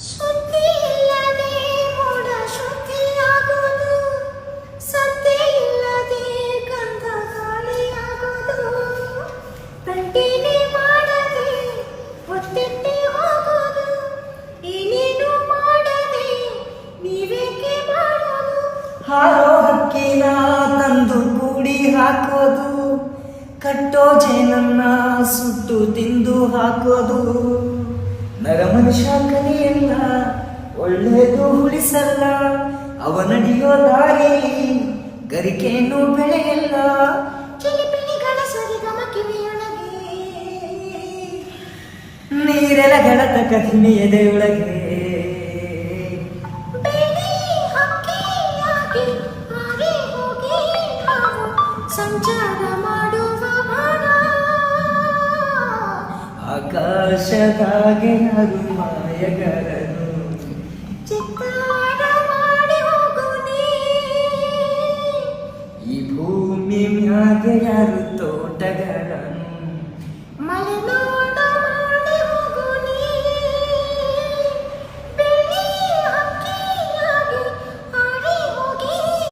ಶುದ್ಧಿ ಇಲ್ಲದೆ ಮೋಡ ಶುದ್ಧಿಯಾಗೋದು, ಸತ್ಯ ಇಲ್ಲದೆ ಗಂಧ ಗಾಳಿಯಾಗೋದು, ಪಟ್ಟಿನೇ ಮಾಡದೆ ಒತ್ತಿಟ್ಟೆ ಹೋಗೋದು, ಏನೇನು ಮಾಡದೆ ನೀವೇಕೆ ಮಾಡೋದು. ಹಾರೋ ಹಕ್ಕಿನ ತಂದು ಕೂಡಿ ಹಾಕೋದು, ಕಟ್ಟೋ ಜೇನನ್ನ ಸುಟ್ಟು ತಿಂದು ಹಾಕೋದು, ನರಮನುಷ್ಯ ಕಲಿಯಲ್ಲ ಒಳ್ಳೆಯದು ಉಳಿಸಲ್ಲ, ಅವನಡಿಯೋ ದಾರಿ ಗರಿಕೆಯನ್ನು ಬೆಳೆಯಲ್ಲ. ಕಿಲಿಪಿಲಿಗಳ ಸರಿಗಮ ಕಿವಿಯೊಳಗೆ, ನೀರೆಲಗಳ ಕದಿಮೆ ಎದೆಯೊಳಗೆ, ಬೆಳ್ಳಿ ಹಕ್ಕಿಯಾಗಿ ಹಾರಿ ಹೋಗಿ ನಾವು ಸಂಚಾರ ಮಾಡುವ ಬಾಣ. ಆಕಾಶದಾಗೆ ಅದು ಮಾಯಗಾರ